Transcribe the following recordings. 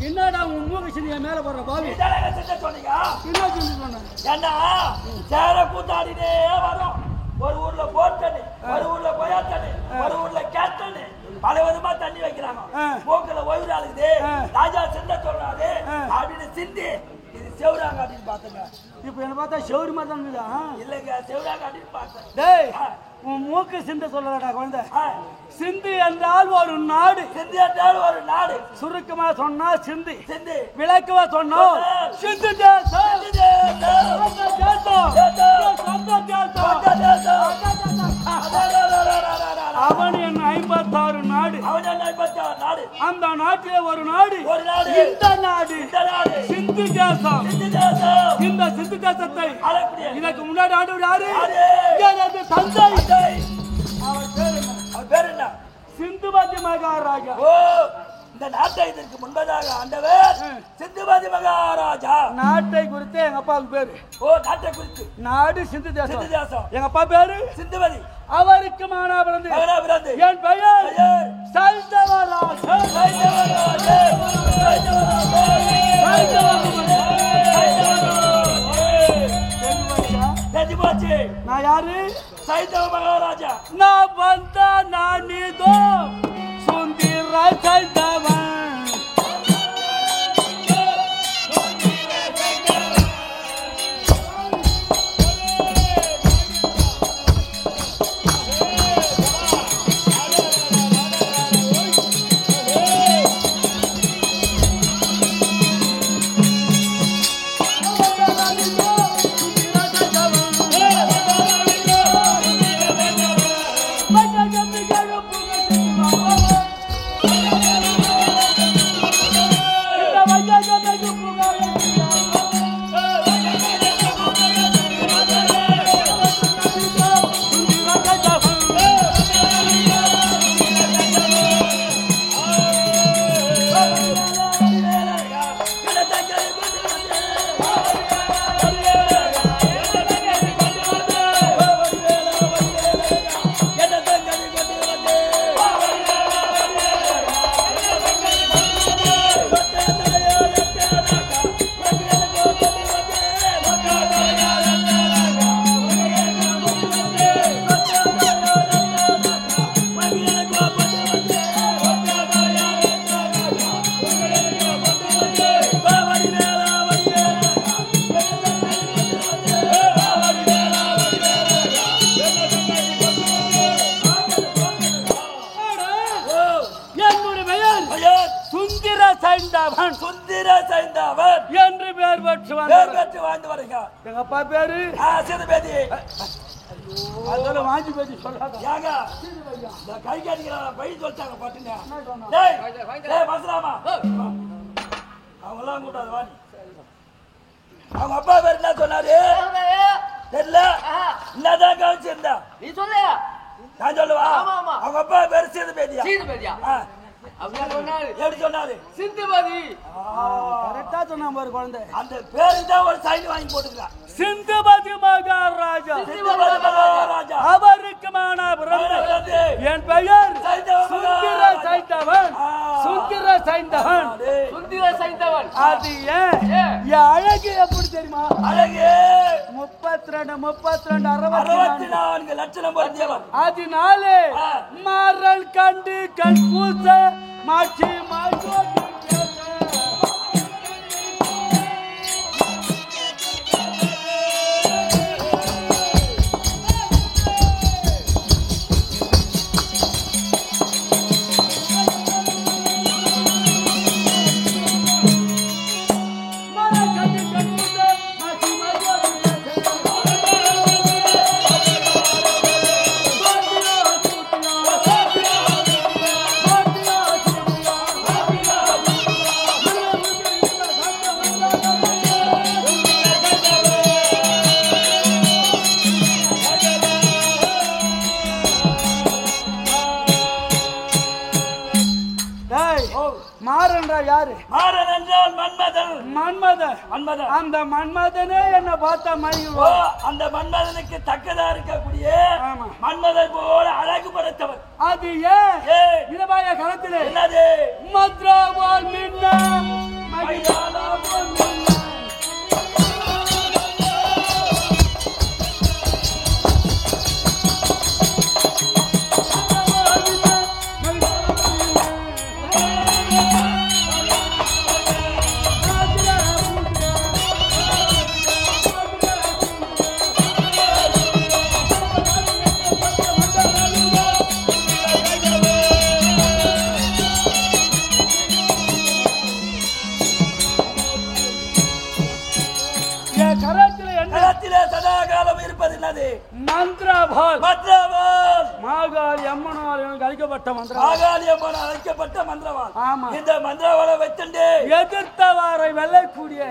என்னடா உன் மூகசினிய மேல போற பாவி இதெல்லாம் செஞ்ச சொன்னீங்க என்ன சொல்லி சொன்ன ஏன்னா சேர கூத்தாடினே வரும் ஒரு ஊர்ல போர் தண்ணி ஒரு ஊர்ல கொயா தண்ணி ஒரு ஊர்ல கேட் தண்ணி பல விதமா தண்ணி வைக்கிறாங்க மூக்குல ஓய்வு ஆகுது ராஜா சிந்த சொல்றாரு அப்படின்னு சிந்தி இது செவராங்க அப்படின்னு பாத்துங்க இப்ப என்ன பார்த்தா செவரு மாதிரி தான் இருக்குதா இல்லங்க செவராங்க அப்படின்னு பார்த்தேன் டேய் உன் மூக்கு சிந்த சொல்லடா குழந்தை சிந்து என்றால் ஒரு நாடு சிந்து என்றால் ஒரு நாடு சுருக்கமா சொன்னா சிந்து சிந்து விளக்கமா சொன்னா சிந்து தேசம் அவன் என் 56 நாடு அந்த நாட்டிலே ஒரு நாடு இந்த நாடு சிந்து தேசம் இந்த சிந்து தேசத்தை இதற்கு முன்னாடி ஆண்டு யாரு தந்தை அவர் பேர் என்ன சிந்துபதி மகாராஜா இந்த நாட்டை இதற்கு முன்பதாக ஆண்டவர் சிந்துபதி மகாராஜா நாட்டை குறித்து எங்க அப்பாவுக்கு பேரு நாட்டை குறித்து நாடு சிந்து தேசம் எங்க அப்பா பேரு சிந்துபதி அவருக்கு மானா பிறந்து என் பெயர் சைந்தவராஜா நான் யாரு சைந்தவ மகாராஜா நான் வந்தா நான் நீதோ சுந்தர சைந்தவன் என்று பேர் பெற்று வாழ்ந்து வருங்க எங்க அப்பா பேரு சிறுபதி அதெல்லாம் வாங்கி பேசி சொல்லாத ஏங்க இந்த கை கட்டிக்கிறாங்க பை சொல்லிட்டாங்க பாட்டுங்க மசலாமா அவங்களாம் கூட்டாது வாணி. அவங்க அப்பா பேர் என்ன சொன்னாரு தெரியல. என்னதான் கவனிச்சிருந்தா நீ சொல்லு. நான் சொல்லுவா. அவங்க அப்பா பேர் சீதுபேதியா. எப்படி சொன்னாரு? சிந்துபதி. கரெக்டா சொன்னா பாரு குழந்தை. அந்த பேருக்கு தான் ஒரு சைன் வாங்கி போட்டுக்கலாம். சிந்துபதி மகாராஜா. சிந்துபதி மகாராஜா. அவருக்கு என் பெயர் சுந்தர சைந்தவன். சுந்தர சைந்தவன். சுந்தர சைந்தவன். அது ஏன் அழகு எப்படி தெரியுமா? அழகு 32 64 64 லட்சணம் பொருந்தியவன். அதனாலே மாறல் கண்டு கண் பூச மாற்றி மாற்றி யாரு? மாறன் என்றால் மன்மதன். மன்மதன். மன்மதன். அந்த மன்மதனே என்ன பார்த்தா மயங்குவா. அந்த மன்மதனுக்கு தக்கதா இருக்கக்கூடிய மன்மதன் போல அழகு படைத்தவர். அது ஏன் இதமாய காலத்திலே என்னது? மத்ராவால் மின்ன மகிழாவால் மின்ன மாகாளி அம்மனால் எனக்கு அழைக்கப்பட்ட மந்திரம். மாகாளி அம்மனால் அழைக்கப்பட்ட மந்திரவாள். ஆமா. இந்த மந்திரவாளை வச்சுண்டு எதிர்த்தவரை வெல்லக்கூடிய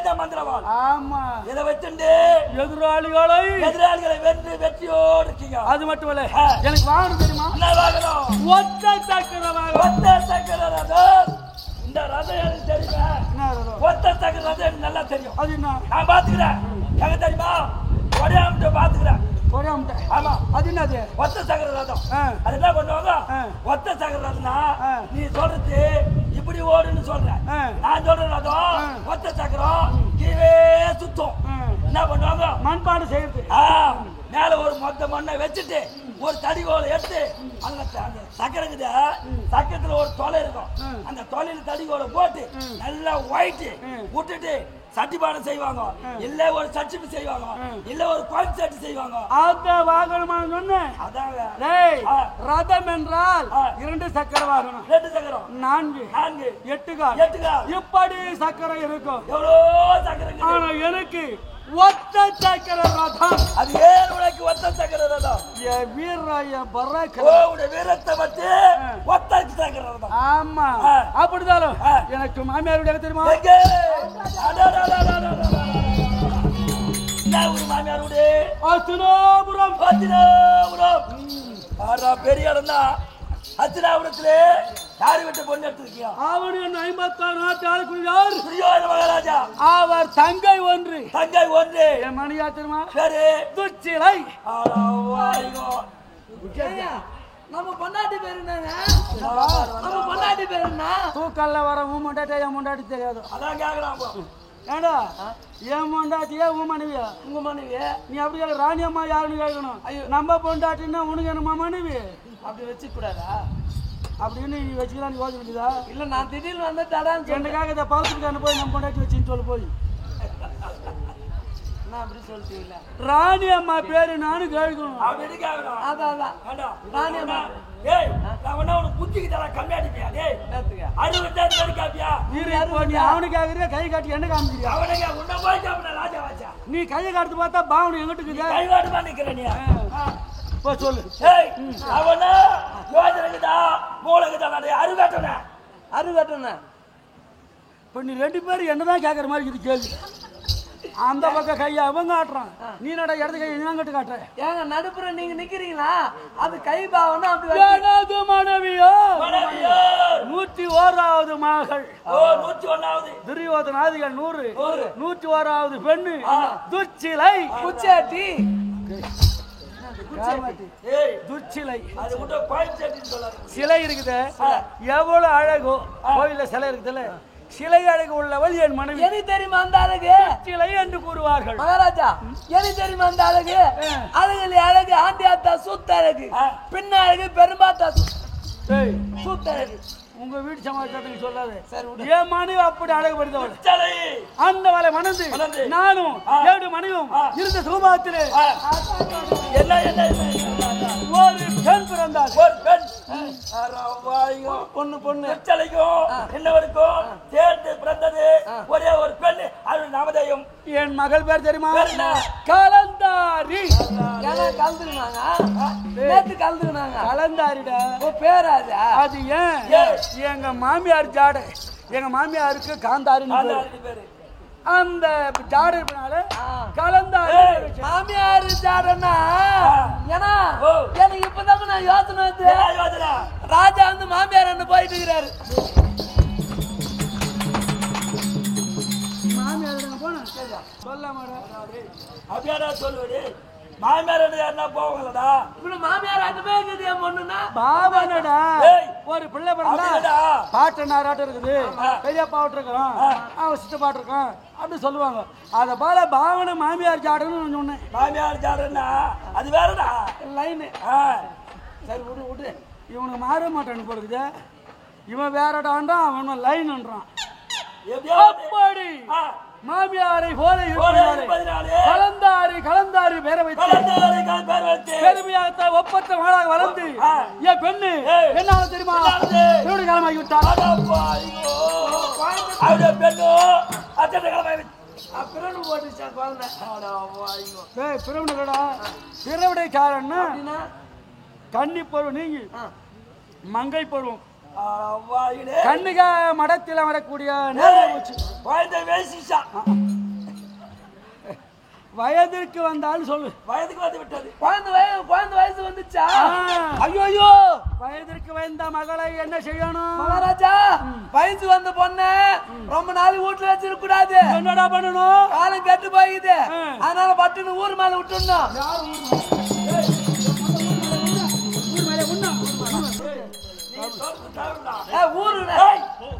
இந்த மந்திரவாள். ஆமா. இதை வச்சுண்டு எதிராளிகளை வென்று வெற்றியோடு இருக்கீங்க. அது மட்டும் இல்ல, எனக்கு வாங்கணும் தெரியுமா? என்ன வாங்கணும்? ஒத்த சக்கர வாங்கணும். ஒத்த சக்கர ரதம். இந்த ரதம் எனக்கு தெரியுமா? என்ன ரதம்? ஒத்த சக்கர ரதம் எனக்கு நல்லா தெரியும். அது என்ன? நான் பாத்துக்கிறேன். எங்க தெரியுமா? ஒடையாமட்டு பாத்துக்கிறேன். ஆமா. அது என்னது? ஒத்த சக்கர ரதம். அது என்ன பண்ணுவாங்க? ஒத்த சக்கர ரதம்னா நீ சொல்றது இப்படி ஓடுன்னு சொல்ற. நான் சொல்ற ரதம் ஒத்த சக்கரம் கீழே சுத்தும். என்ன பண்ணுவாங்க? மண்பாடு செய்யறது. மேல ஒரு மொத்த மண்ணை வச்சுட்டு ஒரு தடிகோலை எடுத்து அந்த சக்கரக்குது சக்கரத்துல ஒரு தொலை இருக்கும். அந்த தொலையில தடிகோலை போட்டு நல்லா ஒயிட்டு விட்டுட்டு சட்டிபாடம் செய்வாங்க. இல்ல ஒரு சட்டிப்பு செய்வாங்க. இல்ல ஒரு குழம்பு சட்டி செய்வாங்க. அத வாகனமான சொன்னேன். அதாங்க. ரதம் என்றால் 2 சக்கர வாகனம். 2 சக்கரம். 4 8 கால். இப்படி சக்கரம் இருக்கும். எவ்வளோ சக்கரம். ஆனா எனக்கு ஒத்த சக்கர ரதம். அது ஏன் உனக்கு ஒத்த சக்கர ரதம்? என் வீராய பராக்கிரமம். உன்னுடைய வீரத்தை பத்தி ஒத்த சக்கர ரதம். ஆமா. அப்படிதான் எனக்கு மாமியாருடைய தெரியுமா? மாமியாருடைய அத்தினாபுரம். பெரிய இடம் தான். அத்தினாபுரத்திலே யாரு விட்டு பொண்ணு எடுத்திருக்கியா? அவரு 56 நாட்டு ஆளுக்குள்ளார் துரியோதன மகாராஜா. அவர் தங்கை ஒன்று. என் மணியா தெரியுமா? சரி. துச்சிலை. நம்ம பொண்டாட்டி பேரு என்னங்க? நம்ம பொண்டாட்டி பேரு என்ன? தூக்கல்ல வர உன் முண்டாட்டி என் முண்டாட்டி தெரியாது. அதான் கேக்குறான். ஏண்டா என் பொண்டாட்டியா உன் மனைவியா? உங்க மனைவியா? நீ அப்படி கேட்க ராணி அம்மா யாருன்னு கேட்கணும். ஐயோ நம்ம பொண்டாட்டின்னா உனக்கு என்னம்மா மனைவி? அப்படி வச்சுக்க கூடாதா? அப்படின்னு நீ வச்சுக்கலாம். யோசிக்க வேண்டியதா? இல்ல நான் திடீர்னு வந்து தடான்னு எனக்காக இதை பழத்துக்கான போய் நம்ம பொண்டாட்டி வச்சுன்னு சொல்லு போய். நான் அப்படி சொல்லிட்டீங்களா? ராணி அம்மா பேரு நானும் கேட்கணும். அப்படி கேட்கணும். அதான் ராணி அம்மா. ஏய் நான் வேணா உனக்கு புத்திக்கு தர கம்மியாடிப்பியா? டேய் என்னத்துக்கு? 60 காப்பியா? நீ அவனுக்கு ஆகுறியா கை காட்டி என்ன காமிக்கிறியா? அவனுக்கு உன்ன போய் காப்பினா ராஜா வாச்சா. நீ கையை காட்டு பார்த்தா பாவனை எங்கிட்டு இருக்குது? கை காட்டுமா நிக்கிற நீ? போ சொல்லு. ஏய் அவனா யோஜனைக்குதா மூளைக்குதா? அரு கட்டண இப்ப நீ 2 பேரும் என்னதான் கேட்கற மாதிரி இது கேள்வி. அந்த பக்கம் கையை அவன் காட்டுறான், நீ நட இடது கையை நான் கட்டு காட்டுற. ஏங்க நடுப்புற நீங்க நிக்கிறீங்களா? அது கை பாவனா அப்படி எனது மனைவியோ 101வது மகள். 101வது துரியோதனாதிகள் 100 101வது பெண்ணு துர்ச்சிலை. குச்சாட்டி துர்ச்சிலை அது கூட பாயிண்ட் சொல்றாங்க. சிலை இருக்குது, எவ்வளவு அழகோ கோயில சிலை இருக்குதுல்ல, சிலை அழகு உள்ளவள் என் மனைவி. எனக்கு தெரியுமா அந்த அழகு? சிலை என்று கூறுவார்கள். மகாராஜா எனக்கு தெரியுமா அந்த அழகு? அழகுல அழகு ஆண்டி ஆத்தா சூத்த அழகு, பின்ன அழகு பெருமாத்தா சூத்த அழகு. உங்க வீட்டு சமாச்சாரத்துக்கு சொல்லாது. என் மனைவி அப்படி அழகுபடுத்தவள். அந்த வலை மணந்து நானும் 7 மனைவியும் இருந்த சுகபாத்திலே என்ன ஒரு பெண் பிறந்தாள். ஒரு பெண் பொண்ணு திருச்சலைக்கும் என்னவருக்கும் சேர்ந்து பிறந்தது ஒரே ஒரு பெண். அது நாமதேயம். என் மகள் பேர் தெரியுமா? கலந்தாரி. ஏன்னா கலந்துருந்தாங்க, நேத்து கலந்துருந்தாங்க. கலந்தாரிடா பேராது. அது ஏன்? எங்க மாமியார் ஜாடை, எங்க மாமியாருக்கு காந்தாரின்னு பேரு. அந்த ஜாடை இருப்பனால கலந்தாரி. மாமியார் ஜாடன்னா ஏன்னா எனக்கு இப்பதான் நான் யோசனை வந்து ராஜா வந்து மாமியார் என்ன போயிட்டு இருக்கிறாரு. மாமியார் போன சொல்லாமடா அப்படியாடா சொல்லுவடி. மாமியார் என்ன போவாங்களடா? இப்ப மாமியார் அதுமே இருக்குது. என் பொண்ணுன்னா பாவனடா ஒரு பிள்ளை பிறந்தா பாட்டனாராட்டம் இருக்குது, பெரிய பாட்டு இருக்கான், அவன் சித்த பாட்டு இருக்கான் அப்படி சொல்லுவாங்க. அதை போல பாவனை மாமியார் ஜாடன்னு சொன்னேன். மாமியார் ஜாடன்னா அது வேறடா லைனு. சரி விடு. இவனுக்கு மாற மாட்டான்னு போடுது. இவன் வேறடான்றான், அவன் லைன்ன்றான். அப்படி மாமியாரை போல கலந்தாரி பேர வைத்து பெருமையாக ஒப்பற்ற மகளாக வளர்ந்து என் பெண்ணு என்னால தெரியுமா எப்படி காலமாகி விட்டார். பிறவிடை காரன்னா கன்னி பருவம் நீங்கி மங்கை பருவம் கண்ணுக மடத்தில் வரக்கூடிய வயதிற்கு வந்தாலும் சொல்லு. வயதுக்கு வந்து விட்டது. குழந்தை வயசு வந்துச்சா? ஐயோ வயதிற்கு வந்த மகளை என்ன செய்யணும்? மகாராஜா வயசு வந்த பொண்ணு ரொம்ப நாள் வீட்டுல வச்சிருக்க கூடாது. என்னடா பண்ணணும்? காலம் கெட்டு போகுது, அதனால பட்டுன்னு ஊர் மேல விட்டுணும்.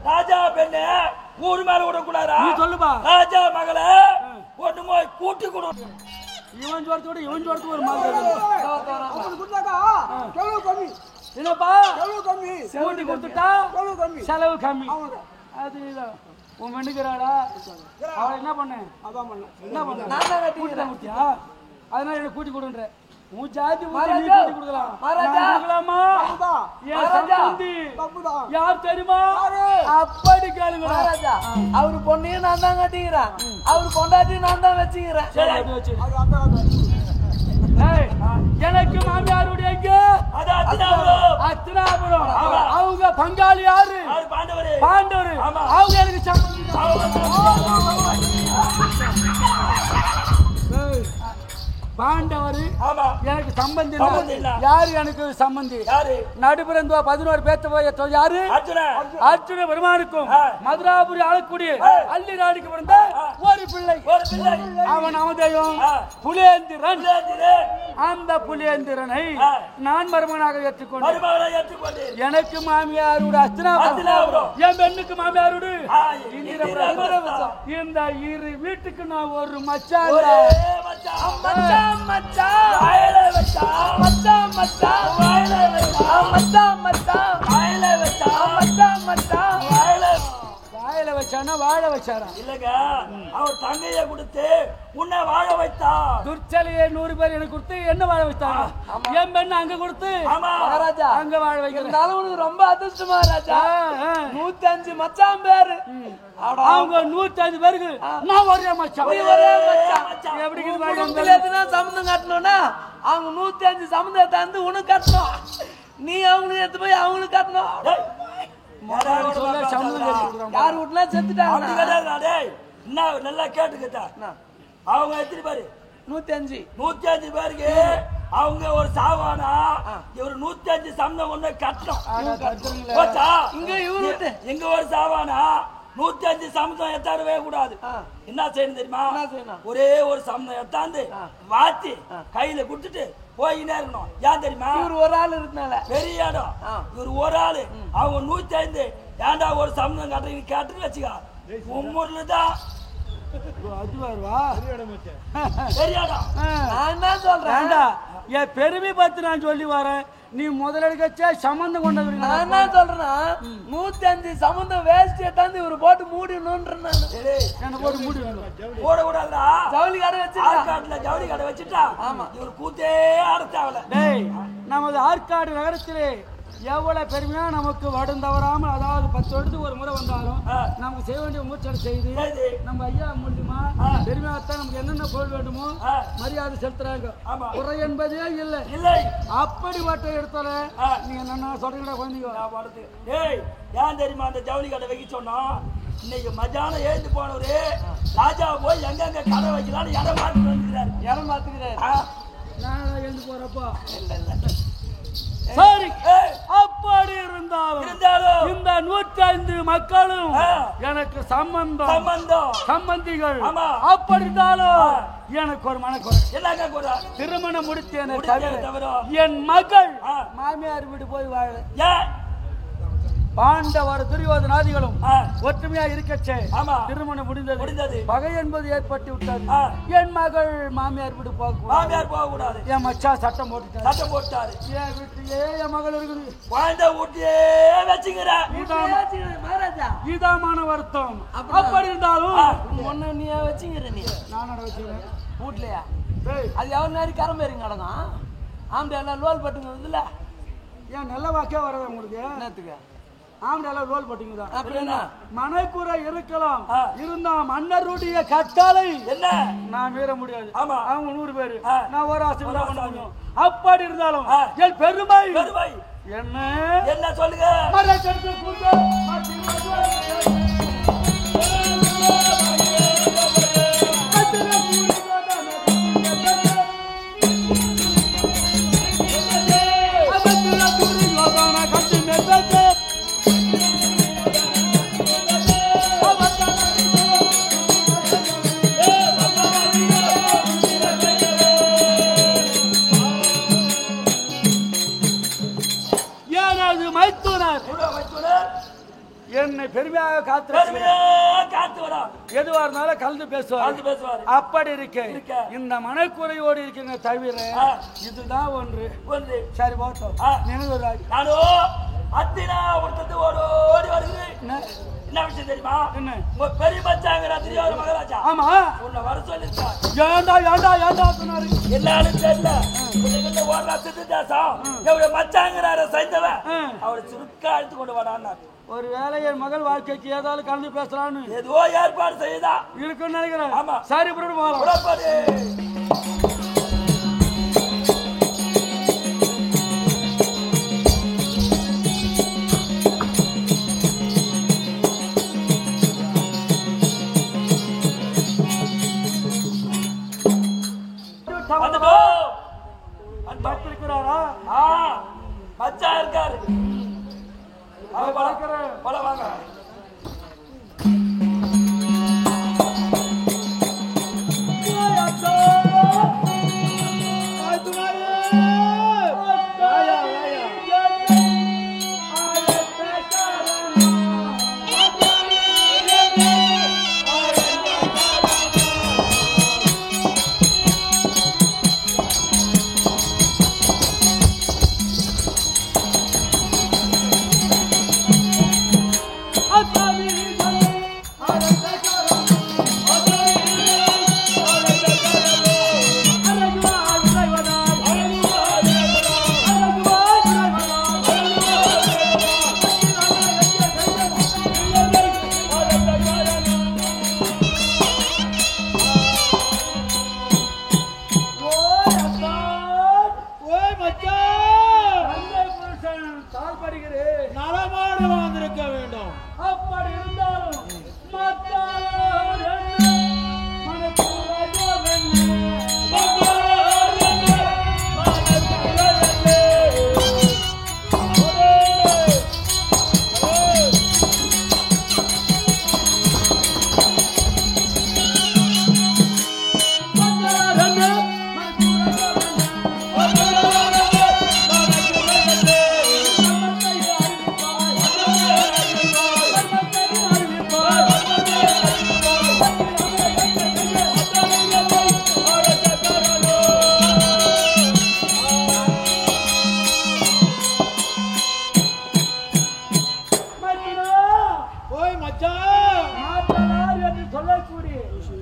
ராஜா பெண்ணு ஊர் மேல விடக்கூடாதா? சொல்லுப்பா. ராஜா மகளை ஒண்ணு போய் கூட்டி கொடு. இவன் ஜோரத்தோட இவன் ஜோரத்து ஒரு மாதிரி என்னப்பா கூட்டி கொடுத்துட்டா செலவு கம்மி. அது உன் மண்ணுக்கிறாடா அவளை என்ன பண்ண? என்ன பண்ண? அதனால என்ன கூட்டி கொடுன்ற உன் ஜாதி கூட்டி கொடுக்கலாம். யார் தெரியுமா? அப்படி கேளுங்க. அவரு பொண்ணையும் நான் தான் கட்டிக்கிறேன், அவரு பொண்டாட்டியும் நான் தான் வச்சுக்கிறேன். எனக்கு மாமியாருடைய அத்தினாபுரம். அவங்க பங்காளி யாரு? பாண்டவர். அவங்க எனக்கு பாண்டவர் எனக்கு சம்பந்தி இல்ல. யாரு எனக்கு சம்பந்தி? நடுபிறந்து 11 பேத்த போய் யாரு? அர்ஜுன பெருமானுக்கும் மதுராபுரி ஆளக்கூடிய அள்ளி ராணிக்கு பிறந்த ஒரு பிள்ளை. அவன் அவதையும் புலேந்திரன். அந்த புலேந்திரனை நான் மருமகனாக ஏற்றுக்கொண்டு எனக்கு மாமியாரோட அஸ்தினாபுரம், என் பெண்ணுக்கு மாமியாரோடு இந்த இரு வீட்டுக்கு நான் ஒரு மச்சான். வாயில வச்சானா வாழ வச்சாரா? இல்லங்க, அவர் தங்கைய கொடுத்து உன்னை வாழ வைத்தா. துர்ச்சலையே 100 பேர் எனக்கு கொடுத்து என்ன வாழ வைத்தாங்க? என் பெண்ணு அங்க கொடுத்து மகாராஜா அங்க வாழ வைக்கிறது உனக்கு ரொம்ப அதிர்ஷ்டமா ராஜா. 105 மச்சான் பேரு. அவங்க 105 பேருக்கு நான் ஒரே மச்சான். எப்படி சம்மந்தம் கட்டணும்னா அவங்க 105 சம்மந்தத்தை வந்து உனக்கு கட்டணும், நீ அவங்களுக்கு எடுத்து போய் அவங்களுக்கு கட்டணும். சம்பந்தம் யார் வீட்டுல செத்துட்டாங்க அப்படி கிடையாதுடா டேய். என்ன நல்லா கேட்டுக்கிட்டா அவங்க எத்தனை பேரு 105 பேருக்கு அவங்க ஒரு சாவானா இவர் 105 சம்பளம் கொண்டு கட்டணும் போச்சா? இங்க ஒரு சாவானா 105 சம்பளம் எத்தாடவே கூடாது. என்ன செய்யணும் தெரியுமா? ஒரே ஒரு சம்பளம் எத்தாந்து வாத்தி கையில குடுத்துட்டு போயினே இருக்கணும். ஏன் தெரியுமா? இவர் ஒரு ஆள் இருந்தால பெரிய இடம், இவர் ஒரு ஆளு, அவங்க 105 ஏன்டா ஒரு சம்பளம் கட்டுறீங்க கேட்டுன்னு வச்சுக்கா உம்மூர்ல தான் என் பெருமை பார்த்து நான் சொல்லி வரேன். நீ முதலடிக்கச்சே சம்பந்தம் கொண்டது. நான் என்ன சொல்றேன்னா 105 சம்பந்தம் வேஸ்ட் தாந்து இவரு போட்டு மூடிடணும்ன்றேன். என்ன போட்டு மூடிடணும்? போடக்கூடாதா? ஜவுளி கடை வச்சுட்டா, ஜவுளி கடை வச்சுட்டா. ஆமா, இவர் கூத்தே ஆடத்தாவல. டேய், நமது ஆற்காடு நகரத்திலே எவ்வளவு பெருமையா நமக்கு வடம் தவறாமல், அதாவது 10 வருடத்துக்கு ஒரு முறை வந்தாலும் நமக்கு செய்ய வேண்டிய முயற்சி செய்து நம்ம ஐயா மூலியமா பெருமையாத்தான் நமக்கு என்னென்ன பொருள் வேண்டுமோ மரியாதை செலுத்துறாங்க. குறை என்பதே இல்லை. அப்படிப்பட்ட இடத்துல நீங்க என்ன சொல்றீங்களா குழந்தைங்க? ஏய், ஏன் தெரியுமா அந்த ஜவுளி கடை வைக்க சொன்னோம்? இன்னைக்கு மத்தியானம் எழுந்து போனவரு ராஜா போய் எங்க கடை வைக்கலான்னு இடம் மாத்துக்கிறாரு. நான் எழுந்து போறப்போ சரி, அப்படி இருந்தாலும் இந்த 105 மக்களும் எனக்கு சம்பந்திகள். அப்படி இருந்தாலும் எனக்கு ஒரு மனக்குறை. திருமணம் முடித்தேன் தவிர என் மகள் மாமியார் வீடு போய் வாழ பாண்டவர் துரியோதனாதிகளும் ஒற்றுமையா இருக்கச்சே திருமணம் முடிந்தது. பகை என்பது ஏற்பட்டு விட்டது. என் மகள் மாமியார் வீடு போக கூடாது. என் மச்சா சட்டம் போட்டாரு. என் வீட்டிலே என் மகள் இருக்குது. இதமான வருத்தம். அப்படி இருந்தாலும் ஒன்னு நீ வச்சுங்கிற. நீ நானோட வச்சுக்கிறேன் வீட்லயா? அது எவ்வளவு நேரம் கிளம்பிடுங்க நடக்கும். ஆம்பளை எல்லாம் லோல் பட்டுங்க இதுல. ஏன் நல்ல வாக்கே வர்றது உங்களுக்கு? என்னத்துக்கு ஆம்பளை ரோல் போட்டீங்க? மனைக்குறை இருக்கலாம், இருந்தா மன்னருடைய கட்டளை என்ன நான் மீற முடியாது. அவங்க 100 பேரு, நான் ஒரு ஆசை. அப்படி இருந்தாலும் என் பெருமை என்ன சொல்லுங்க? என்னை பெருமையாக காத்து எதுவா இருந்தாலும் கலந்து பேசுவார். அப்படி இருக்க இந்த மனக்குறையோடு இருக்கிற தவிர இதுதான் ஒன்று. சரி போட்டோம். அத்தினா ஒருத்தது ஓடி வருகிறேன். என்ன விஷயம் தெரியுமா? என்ன உங்க பெரிய மச்சாங்கிற தெரியாத மகாராஜா? ஆமா, உன்னை வர சொல்லிருக்கான். ஏண்டா சொன்னாரு? எல்லாரும் தெரியல. உனக்கு ஓடுறா சித்து தேசம் எவ்வளவு மச்சாங்கிறார சைந்தவன் அவரை சுருக்கா அழைத்து கொண்டு வரான்னு. ஒரு வேலை என் மகள் வாழ்க்கைக்கு ஏதாவது கலந்து பேசலான்னு ஏதோ ஏற்பாடு செய்யுதா இருக்குன்னு நினைக்கிறேன். ஆமா, சரி புறப்படு. இருக்கிறாரா? மச்சா இருக்காரு. பல வாங்க.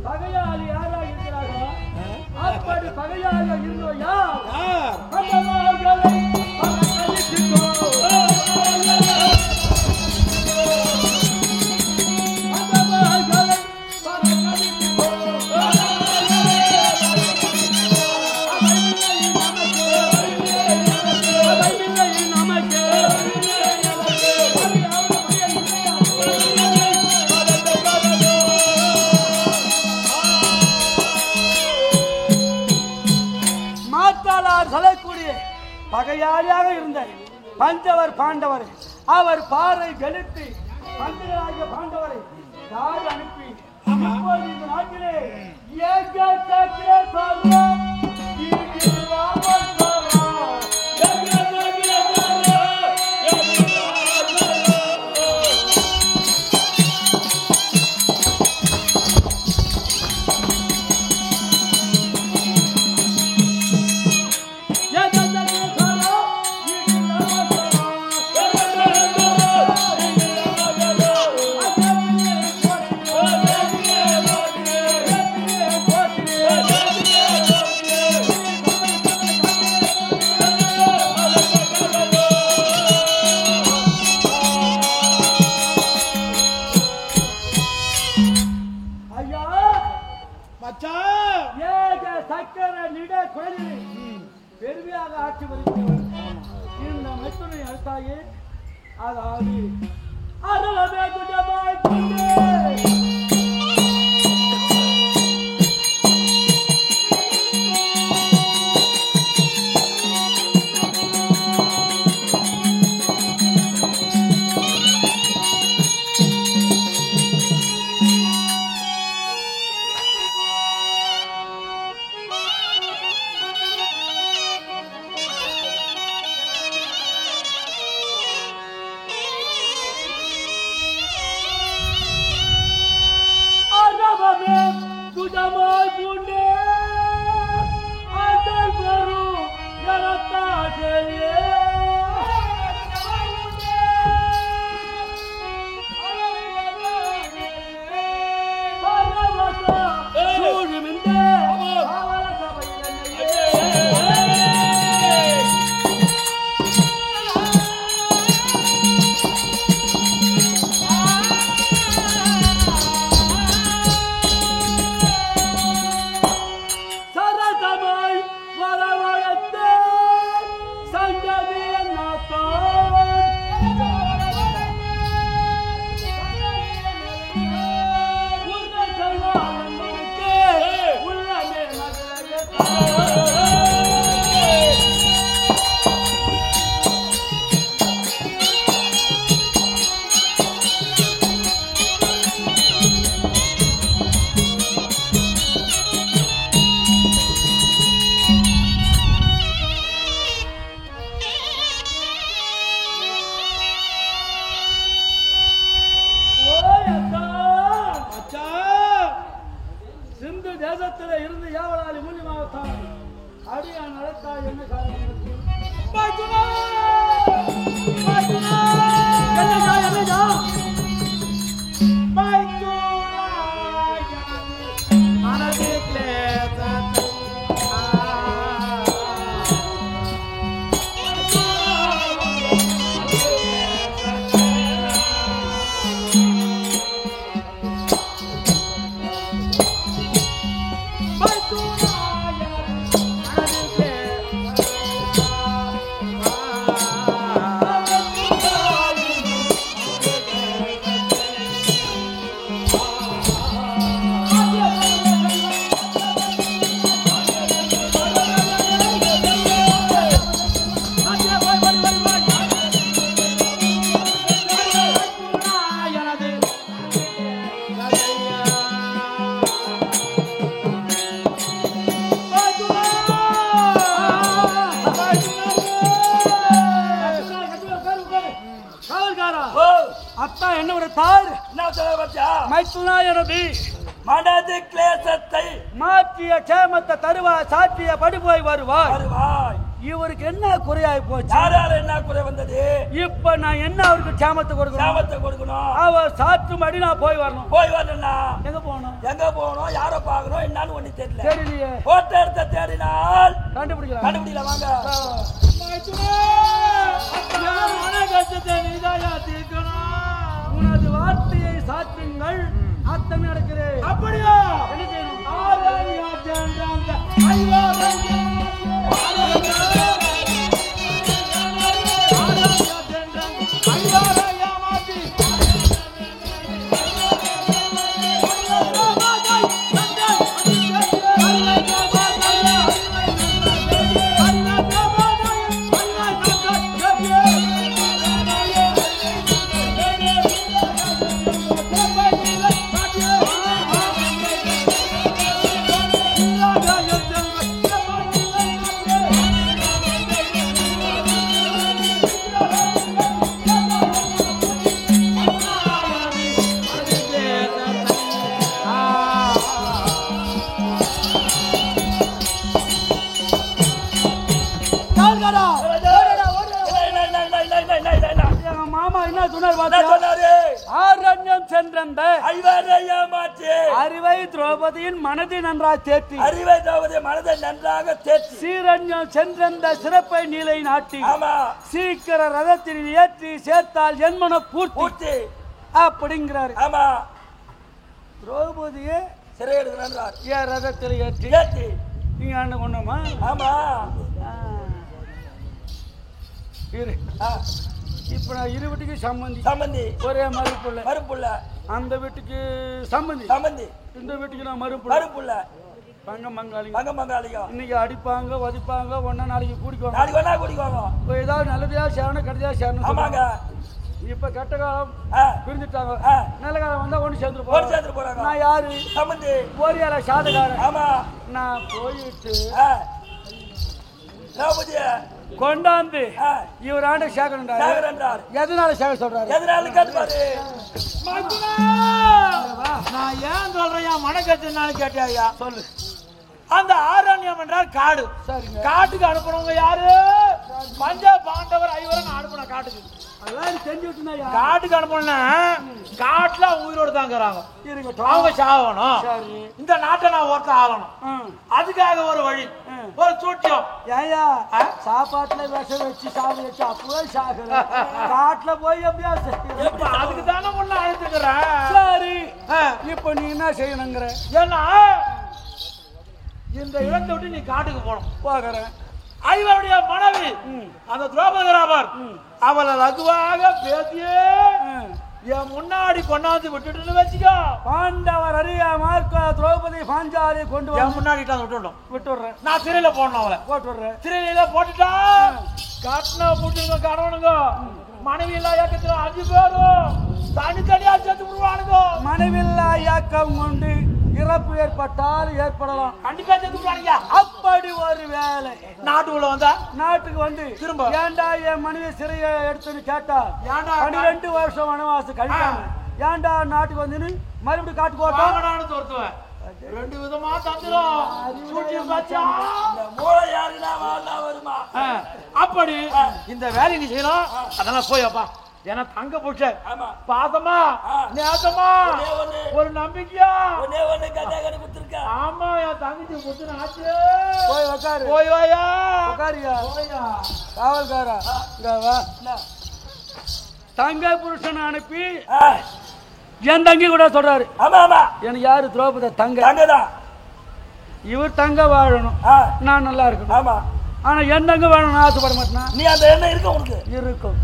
பகையாளி யாரா இருக்கிறாரோ அப்படி பகையாளியா இருந்தோ யார் அந்த மகளை பகைச்சிட்டோ பகையாளியாக இருந்த பஞ்சவர் பாண்டவர் அவர் பாறை கெடுத்து பஞ்சராகிய பாண்டவரை யார் அனுப்பி இப்போது இந்த நாட்டிலே பெருமையாக ஆட்சி வருகிறவர் இந்த மைத்துனை அடுத்தாயே அதாவது அருளவே குடமாய் கொண்டே மனது கிளேசத்தை மாற்றிய சேமத்தை தருவாய் சாற்றிய படுபோய் வருவாய் வருவாய் இவருக்கு என்ன குறையாய் போச்சு? யாரால என்ன குறை வந்தது? இப்ப நான் என்ன அவருக்கு சாமத்தை கொடுக்கணும்? அவர் சாத்து மடி நான் போய் வரணும். எங்க போகணும்? யார பாக்கணும் என்னன்னு ஒண்ணு தெரியல. தெரியலையே. போட்டோ எடுத்த தேடினால் கண்டுபிடிக்கலாம். வாங்க. உனது வார்த்தையை சாற்றுங்கள். அத்தனை நடக்கிறேன். அப்படியா? என்ன செய்யணும்? அறிவை திரௌபதியின் மனதை நன்றாக தேற்றி சீரண்யம் சென்றந்த சிறப்பை நீலை நாட்டி சீக்கிர ரதத்தில் ஏற்றி சேர்த்தால் என் மன பூர்த்தி அப்படிங்கிறாரு. திரௌபதியை சிறை எடுக்கிறார். ஏன் ரதத்தில் ஏற்றி நீங்க ஆண்டு கொண்டோமா? ஆமா. இப்ப நான் இரு வீட்டுக்கு சம்பந்தி ஒரே மறுப்புள்ள அந்த வீட்டுக்கு சம்பந்தி இந்த வீட்டுக்கு நான் மறுப்புள்ள பங்காளிங்க இன்னைக்கு அடிப்பாங்க வதிப்பாங்க ஒன்னா நாளைக்கு கூடிக்குவாங்க. ஏதாவது நல்லதையா சேரணும் கடைசியா சேரணும். இப்ப கெட்ட காலம் பிரிஞ்சுட்டாங்க. நல்ல காலம் வந்தா ஒண்ணு சேர்ந்து போறாங்க. நான் யாரு? சம்பந்தி போரியால சாதகாரன். நான் போயிட்டு கொண்டாந்து இவர் ஆண்டு சேகரன்றார். எதனால சேகர் சொல்றாரு? நான் ஏன் சொல்றேன் மனக்கட்டு கேட்டியா? சொல்லு. அந்த ஆரண்யம் என்றால் காடு. காட்டுக்கு அனுப்புறவங்க யாரு? பஞ்ச பாண்டவர் ஐவரன் அனுப்புன காட்டுக்கு. காட்டுக்கு அனுப்பணும்னா காட்டுல உயிரோடு தாங்கிறாங்க. அவங்க சாகணும். இந்த நாட்டை நான் ஒருத்த ஆளணும். அதுக்காக ஒரு வழி, ஒரு சூட்சம். ஏயா சாப்பாட்டுல விஷம் வச்சு சாப்பிட வச்சு அப்பவே சாகுற காட்டுல போய் எப்படியா? அதுக்கு தானே முன்ன அழைத்துக்கிறேன். சரி, இப்ப நீ என்ன செய்யணுங்கிற? ஏன்னா இந்த இடத்தை விட்டு நீ காட்டுக்கு போகிறேன். ஐவருடைய மனைவி அந்த திரௌபதி அவளை லகுவாக பேசியே என் முன்னாடி கொண்டாந்து விட்டுட்டு வச்சுக்கோ. பாண்டவர் அறியாம திரௌபதி பாஞ்சாலி கொண்டு என் முன்னாடி விட்டுடுறேன். நான் சிறையில போடணும். அவளை போட்டுடுறேன். சிறையில போட்டுட்டா காட்டின போட்டுங்க கடவுனுங்க. மனைவி இல்லா இயக்கத்துல 5 பேரும் தனித்தனியா சேர்த்து விடுவானுங்க. மனைவி இல்லா இயக்கம் கொண்டு இறப்பு ஏற்பட்டால் ஏற்படலாம். கண்டிப்பா சேர்த்து. அப்படி ஒரு வேலை நாட்டுக்கு வந்து திரும்ப ஏண்டா என் மனைவி சிறையை எடுத்துன்னு கேட்டா 12 வருஷம் வனவாசம் கழிக்காம ஏண்டா நாட்டுக்கு வந்து மறுபடியும் காட்டு போட்டோம். 2 விதமா தந்துரும். அப்படி இந்த வேலை நீ செய்யணும். அதெல்லாம் போயப்பா. ஏன்னா தங்க புடிச்ச பாசமா நேசமா ஒரு நம்பிக்கையா ஆமா என் தங்கச்சி புத்துன ஆச்சு. போய் உக்காரு. போய் வாயா. உக்காரியா. காவல்காரா இங்க வா. தங்க புருஷனை அனுப்பி என் தங்கி கூட சொல்றாரு. எனக்கு யாரு? திரௌபதி தங்கதான். இவர் தங்க வாழணும், நான் நல்லா இருக்கணும். ஆனா எண்ணங்க வேணும் ஆசைப்பட மாட்டேன். நீ அந்த எண்ணம் இருக்கு உனக்கு? இருக்கும்.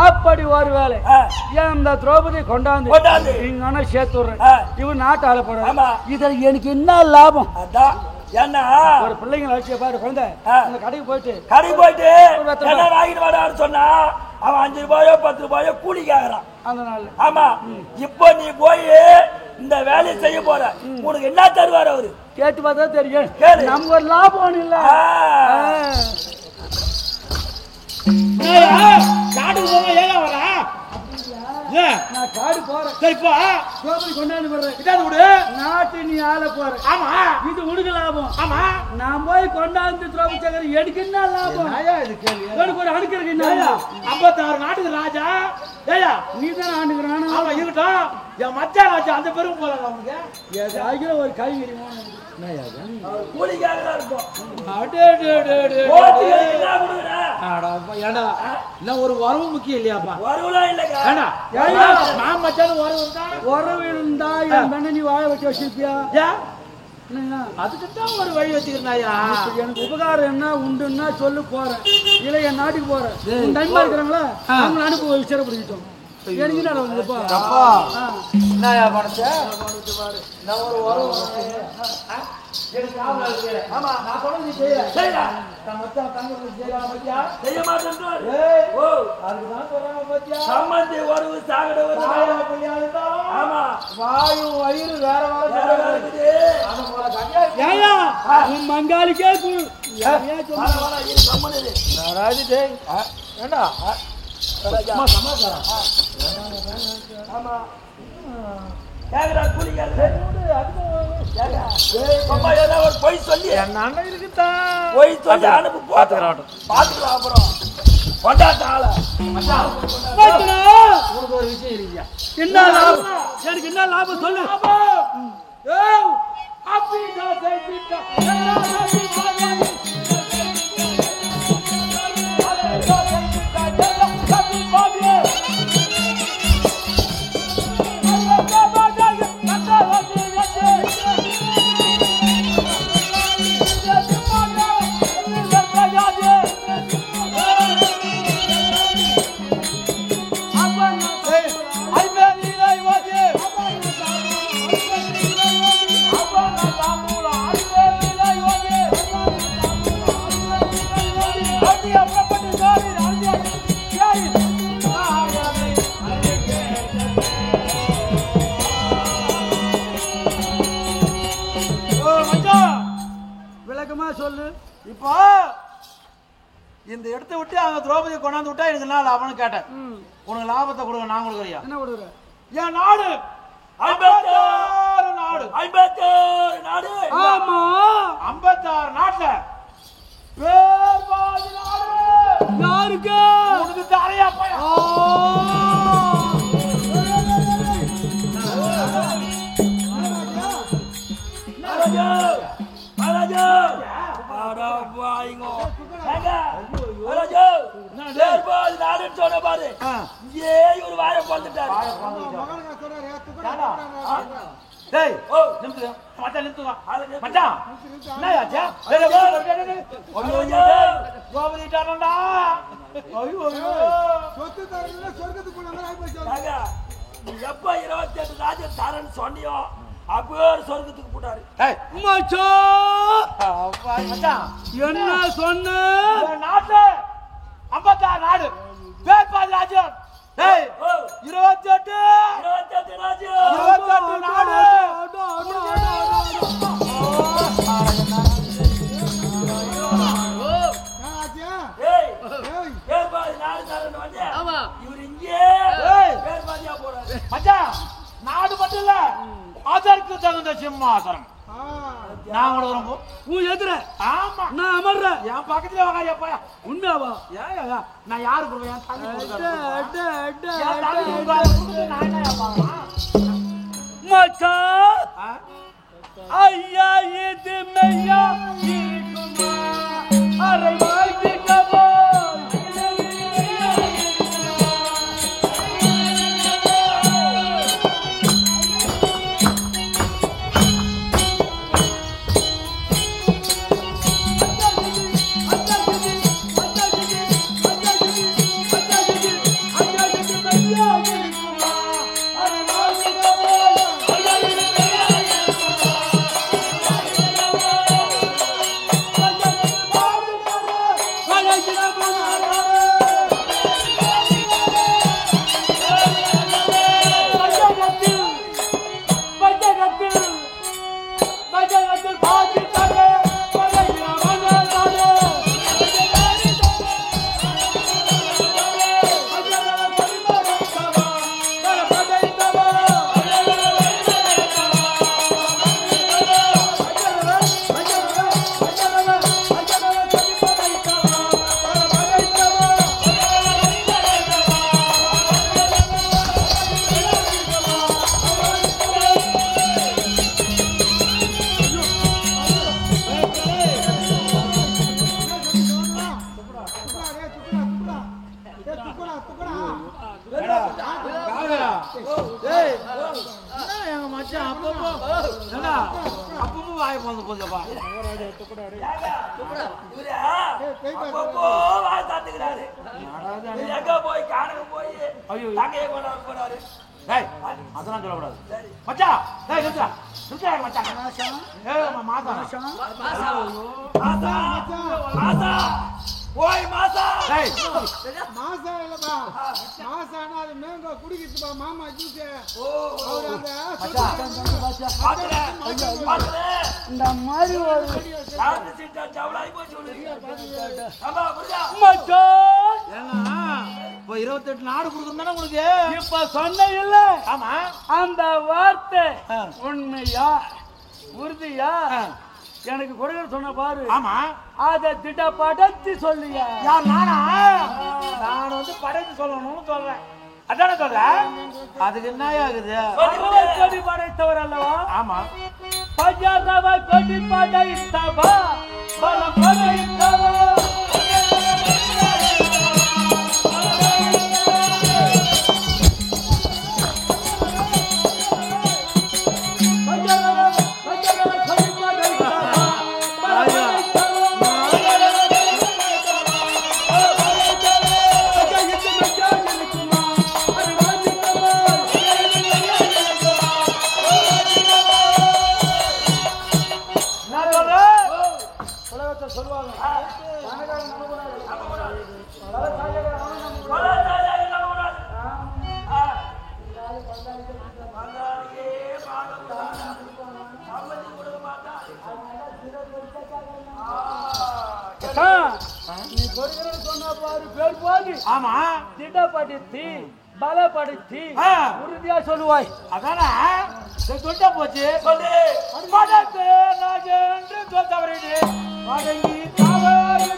அப்படி ஒரு வேலை இந்த திரௌபதி கொண்டாந்து இங்க சேர்த்துறேன். இவன் நாட்டு ஆள போறான். இதுல எனக்கு என்ன லாபம்? அதான் என்ன ஒரு பிள்ளைங்க வச்சு பாரு குழந்தை அந்த கடைக்கு போயிட்டு என்ன வாங்கிட்டு வரான்னு சொன்னா அவன் 5 ரூபாயோ 10 ரூபாயோ கூலி கேக்குறான். அதனால ஆமா இப்போ நீ போய் இந்த வேலையை செய்ய போற, உனக்கு என்ன தருவார் அவரு? கேட்டு பார்த்தா தெரியும். நம்ம ஒரு லாபம் இல்ல. காட்டுக்கு போக ஏன் வர நான் காடு போறேன். சரிப்பா கோபுரி கொண்டாந்து போடுறேன். இதாது விடு. நாட்டு நீ ஆள போற. ஆமா இது உனக்கு லாபம். ஆமா நான் போய் கொண்டாந்து திரௌபதி சக்கரை எடுக்க என்ன லாபம்? எனக்கு ஒரு அடுக்கிறதுக்கு என்ன? 56 நாட்டுக்கு ராஜா. ஏயா நீ தானே ஆண்டுக்கிறான். ஆமா இருக்கட்டும். என் மச்சான் ராஜா அந்த பெரும் போல அவனுக்கு ஏதாகிற ஒரு காய்கறி கூலிக்காக இருக்கும். என்ன ஒரு உறவு முக்கியம் இல்லையாப்பா? வரவுலாம் இல்லைங்க. நான் மச்சான் உறவு இருந்தா உறவு இருந்தா என் பெண்ணை நீ வாழ வச்சு வச்சிருப்பியா? அதுக்குத்தான் ஒரு வழி வச்சுக்கிறனாயா. எனக்கு உபகாரம் என்ன உண்டுன்னா சொல்லு போறேன். இல்ல என் நாட்டுக்கு போறேன். டைமா இருக்கிறாங்களா அவங்க அனுப்ப விசாரப்படுத்திட்டோம். எனக்கு என்ன வந்துப்பா என்னயா பணத்தை நான் ஒரு உறவு ஆமா நான் சொன்னது நீ செய்யல. செய்ய மாட்டேன். அதுக்குதான் சொல்றாங்க பாத்தியா. சம்பந்தி உறவு சாகடவர். ஆமா வாயு வயிறு வேற வேற இருக்குது. உன் மங்காளிக்கே ஏண்டா ஆமா கேக்குறா கூலிக்காக. ஒரு பொய் சொல்லி என் அண்ணன் இருக்குதான் பொய் சொல்லி அனுப்பு பாத்துக்கலாம். அப்புறம் கொண்டாட்டால உனக்கு ஒரு விஷயம் இல்லையா? என்ன லாபம்? எனக்கு என்ன லாபம் சொல்லு. விளக்கமா சொல்லு. இப்போ இந்த இடத்தை விட்டு அவங்க திரௌபதியை கொண்டாந்து விட்டா எனக்கு என்ன லாபம்னு கேட்டேன். உனக்கு லாபத்தை கொடுக்க நான் கொடுக்குறியா? என்ன கொடுக்குற? என் நாடு 56 நாடு. 56 நாடு. ஆமா 56 நாட்டுல பேர் பாதி நாடு யாருக்கு? உனக்கு தரையா போய் சொன்ன பாரு ஏ ஒரு வாய வந்துட்டாரு. டேய் மச்சான் நிறுத்துவா மச்சான் என்னயாச்சா? கோபதிட்டாரண்டா. ஐயோ நீ எப்ப 28 ராஜ்யம் தரேன்னு சொன்னியோ அப்பவே சொர்க்கத்துக்கு போட்டாரு. மச்சான் என்ன சொன்ன? நாட்டுல 56 நாடு பேர் பாதி ராஜ்யம். 28 ராஜ்யம் 28 நாடு. இவர் இங்கே பேர் பாதியா போறாரு. மச்சான் நாடு மட்டும் இல்ல அதற்கு தகுந்த சிம்மாசனம் நான் கொடுக்குறோம். உன் எதிர ஆமா நான் அமர்றேன். என் பக்கத்துல உக்காரியா போயா. உண்மையாவா? ஏன் நான் யாரு கொடுவேன்? என் தங்கச்சி கொடுக்குறேன். அட, அட, என் அட, தங்கச்சி அட. கொடுக்குறேன். நான் என்ன பார்க்கலாம்? மச்சான் ஐயா இது மெய்யா இருக்குமா? அரை வாழ்க்கைக்கவோ மச்சான் அப்பப்போ என்ன அப்பப்போ வாய போந்து போதுப்பா. அப்பப்போ வாய் தாத்துக்கிறாரு. எங்க போய் காணக போய் தங்கையை கொண்டாட போறாரு. டேய் அதெல்லாம் சொல்லக்கூடாது மச்சான். டேய் நிறுத்தா நிறுத்தா மச்சான். மாசா மாசா போய் மாசா. டேய் மாசா இல்லப்பா, மாசானா அது மேங்கோ குடிக்குதுப்பா மாமா ஜூஸ். இந்த மாதிரி ஒரு ஏன்னா இப்போ 28 நாடு கொடுக்குறதுனா உங்களுக்கு இப்ப சொன்ன இல்ல. ஆமா அந்த வார்த்தை உண்மையா உறுதியா எனக்கு கொடுக்க சொன்ன பாரு. ஆமா அத திட்ட படத்தி சொல்லியா? யார் நானா? நான் வந்து படைத்து சொல்லணும்னு சொல்றேன். அதானே சொல்றேன். அதுக்கு என்ன ஆகுது? கொடி படைத்தவர் அல்லவா? ஆமா பஞ்சாதவ கொடி படைத்தவா பல படைத்தவா. நீ கொடுக்கிறேன்னு சொன்ன பாரு பேர் பாரு. ஆமா திடப்படுத்தி பலப்படுத்தி உறுதியா சொல்லுவாய். அதானே சொல்லிட்டா போச்சு. சொல்லு படத்து நாகேன்று தோத்தவரே வடங்கி தவறு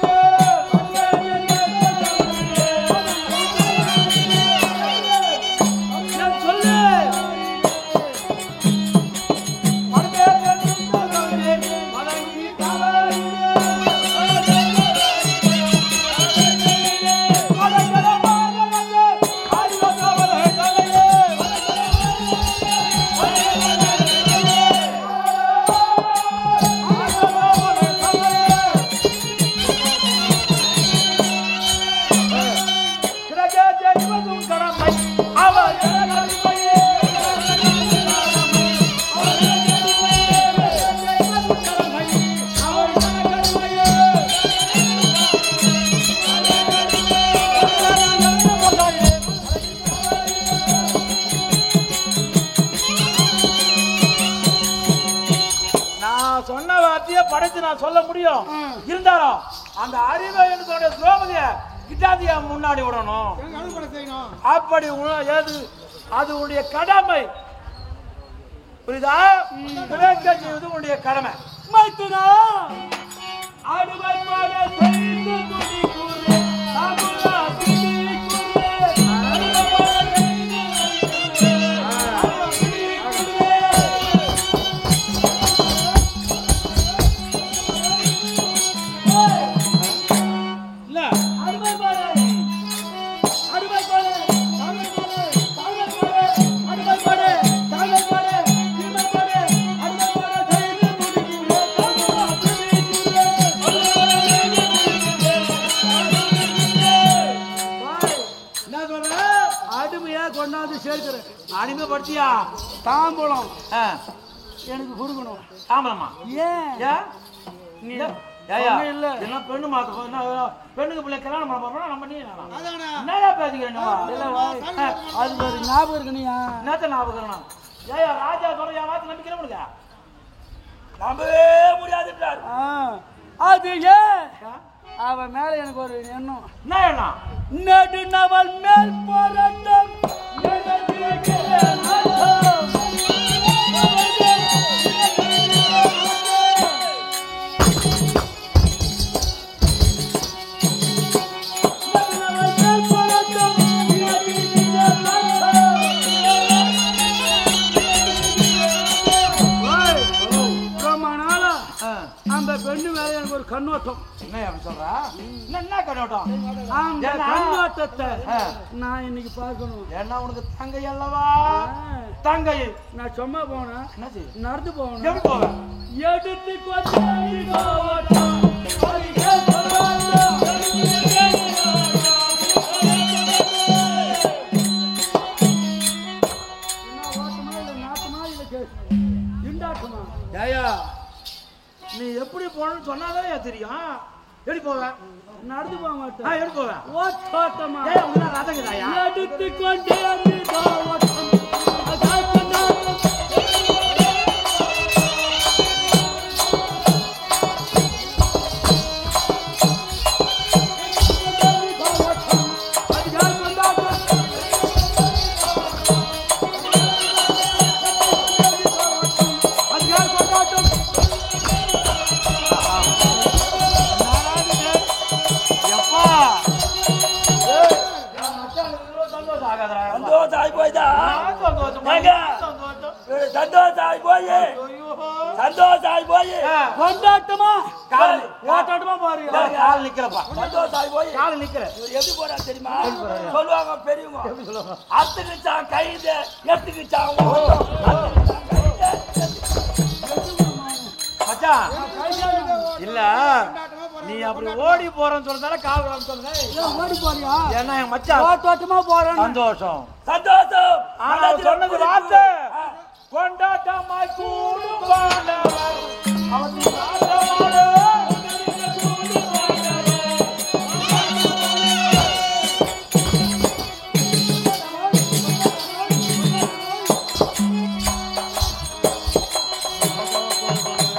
சொன்ன வார்த்தையை படைத்து நான் சொல்ல முடியும். இருந்தாலும் அந்த அறிவை என்னோட திரௌபதிய கிட்டாதியா முன்னாடி விடணும். அப்படி ஏது அது உன்னுடைய கடமை. புரியுதா? விவேக செய்வது உன்னுடைய கடமை. மைத்துனா ஆடுவை பாட செய்து துடிக்குறே சாகுலா அடிமைப்படுத்தியா தாம்பூலம் எனக்கு கொடுக்கணும். ஆமாம்மா. ஏன் நீ இல்ல என்ன பெண்ணு மாத்த பெண்ணுக்கு பிள்ளை கல்யாணம் பண்ண போறோம் நம்ம. நீ என்னடா பேசிக்கிறேன்? அது ஒரு ஞாபகம் இருக்கு. நீ என்னத்த ஞாபகம்? ஏயா ராஜா சொல்ற என் வார்த்தை நம்பிக்கிறேன் முடியா? நம்பவே முடியாதுன்றார். அது ஏன் அவன் மேல எனக்கு ஒரு எண்ணம். என்ன எண்ணம்? நடுநவல் மேல் போராட்டம் அந்த பெண்ணு மேல எனக்கு ஒரு கண்ணோட்டம். கண்ணோட்டம். என்ன அப்படி சொல்றா? என்ன கண்ணோட்டம்? அந்த கண்ணோட்டத்தை நான் இன்னைக்கு பார்க்கணும். ஏன்னா உனக்கு தங்கை அல்லவா? தங்கை நான் சும்மா போனேன், என்னாச்சு? நடந்து போகணும். எப்படி போவேன்? எடுத்து கொண்டு ஏயா நீ எப்படி போகணும்னு சொன்னாதானே தெரியும். எப்படி போவேன்? நடந்து போக மாட்டேன். எப்படி போவேன்? ஓட்டமா ரதங்கதாயா? எடுத்து கொண்டே கொண்டாட்டமா ஓட்டாட்டமா பாரு. கால் நிக்கிறப்பா. கால் நிக்கிற எப்படி போறா தெரியுமா? சொல்லுவாங்க பெரியவங்க, அத்துக்குச்சா கைது எத்துக்குச்சா மச்சான். இல்ல நீ அப்படி ஓடி போறன்னு சொல்றதால கால் சொல்றேன். ஓடி போறியா? ஏன்னா என் மச்சான் ஓட்டோட்டமா போறேன். சந்தோஷம் சந்தோஷம். ஆனா சொன்னது வார்த்தை கொண்டாட்டமாய் கூடும் பாண்டவர் அவன் ஆட்டமாடு.